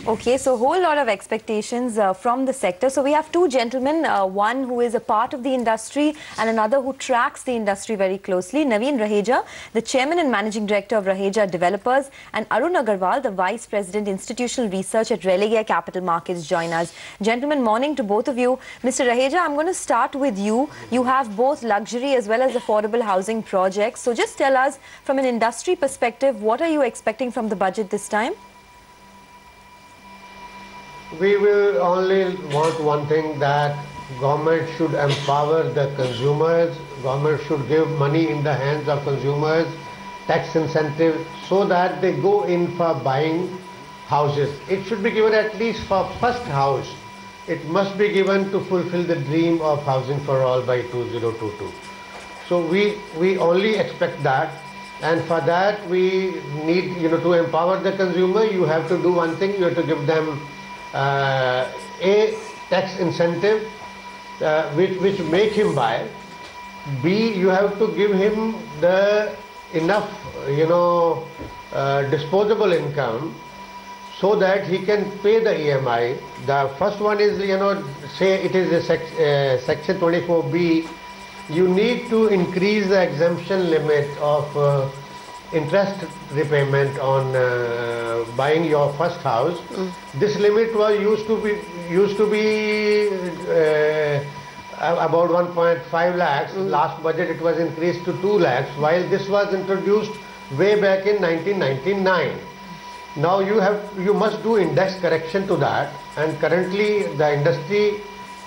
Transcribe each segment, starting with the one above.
Okay, so a whole lot of expectations from the sector. So we have two gentlemen, one who is a part of the industry and another who tracks the industry very closely. Navin, Raheja, the chairman and managing director of Raheja Developers, and Arun Agarwal, the vice president institutional research at Raheja Capital Markets, join us. Gentlemen, morning to both of you. Mr. Raheja, I'm going to start with you. You have both luxury as well as affordable housing projects. So just tell us, from an industry perspective, what are you expecting from the budget this time? We will only want one thing, that government should empower the consumers, government should give money in the hands of consumers, tax incentives, so that they go in for buying houses. It should be given at least for first house. It must be given to fulfill the dream of housing for all by 2022. So we only expect that, and for that we need, to empower the consumer. You have to do one thing, you have to give them a tax incentive which make him buy. B, you have to give him the enough disposable income so that he can pay the EMI. The first one is, say it is a section 24B, you need to increase the exemption limit of interest repayment on buying your first house. This limit was used to be about 1.5 lakhs. Last budget it was increased to 2 lakhs, while this was introduced way back in 1999. Now you must do index correction to that, and currently the industry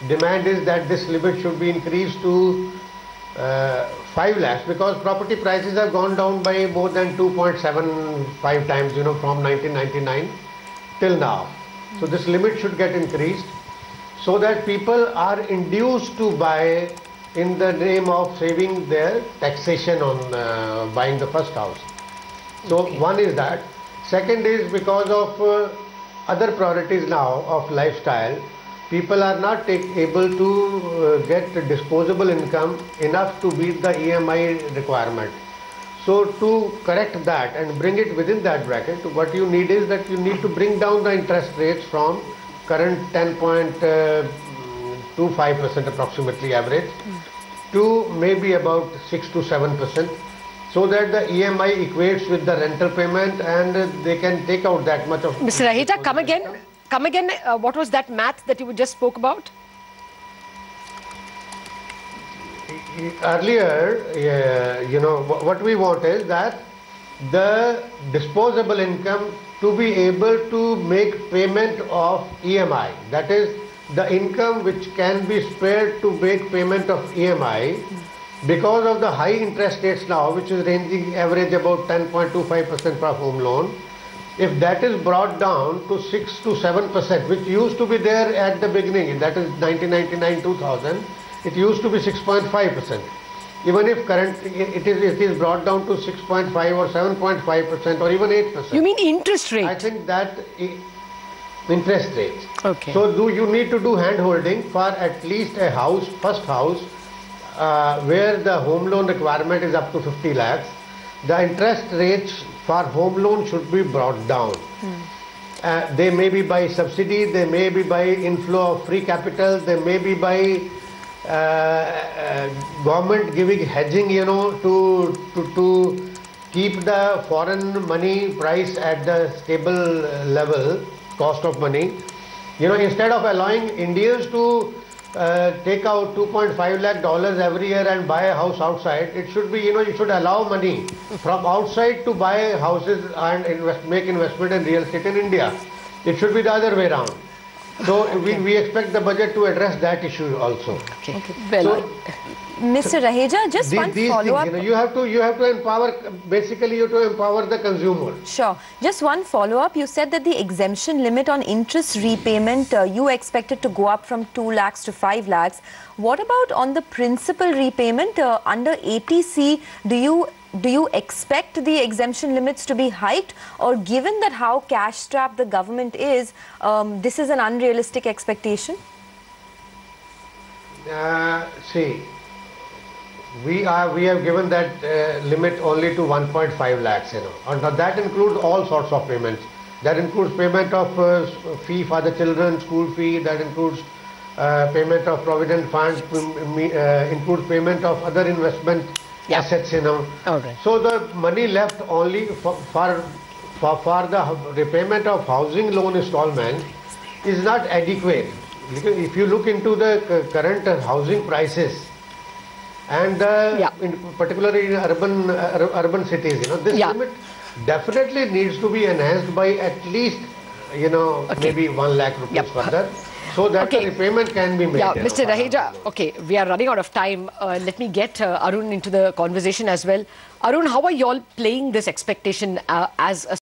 demand is that this limit should be increased to 5 lakhs, because property prices have gone down by more than 2.75 times, from 1999 till now. So this limit should get increased so that people are induced to buy in the name of saving their taxation on buying the first house. So one is that. Second is, because of other priorities now of lifestyle, people are not able to get disposable income enough to meet the EMI requirement. So to correct that and bring it within that bracket, what you need is that you need to bring down the interest rates from current 10.25% approximately average to maybe about 6 to 7%, so that the EMI equates with the rental payment and they can take out that much of... Mr. Raheja, come again. Come again, what was that math that you just spoke about? Earlier, what we want is that the disposable income to be able to make payment of EMI, that is the income which can be spared to make payment of EMI, because of the high interest rates now, which is ranging average about 10.25% for home loan. If that is brought down to 6 to 7%, which used to be there at the beginning, that is 1999-2000, it used to be 6.5%. Even if current it is brought down to 6.5 or 7.5% or even 8%. You mean interest rate? I think that interest rates. Okay. So you need to do hand holding for at least a house, first house, where the home loan requirement is up to 50 lakhs. The interest rates for home loan should be brought down. They may be by subsidy, they may be by inflow of free capital, they may be by government giving hedging, to keep the foreign money price at the stable level, cost of money. Instead of allowing Indians to take out $2.5 lakh every year and buy a house outside, it should be, you should allow money from outside to buy houses and make investment in real estate in India. It should be the other way around. So we expect the budget to address that issue also. Okay. Well, so, Mr. Raheja, just one follow-up. You have to empower, basically you have to empower the consumer. Sure. Just one follow-up. You said that the exemption limit on interest repayment, you expected to go up from 2 lakhs to 5 lakhs. What about on the principal repayment under ATC? Do you expect the exemption limits to be hiked, or given that how cash-strapped the government is, this is an unrealistic expectation? See, we have given that limit only to 1.5 lakhs, and that includes all sorts of payments. That includes payment of fee for the children, school fee, that includes payment of provident fund, includes payment of other investment assets, you know. Okay. So the money left only for the repayment of housing loan installment is not adequate. If you look into the current housing prices, and particularly in urban cities, you know, this limit definitely needs to be enhanced by at least, you know, maybe 1 lakh rupees further, so that the repayment can be made. Yeah, Mr. Raheja, okay, we are running out of time. Let me get Arun into the conversation as well. Arun, how are you all playing this expectation as a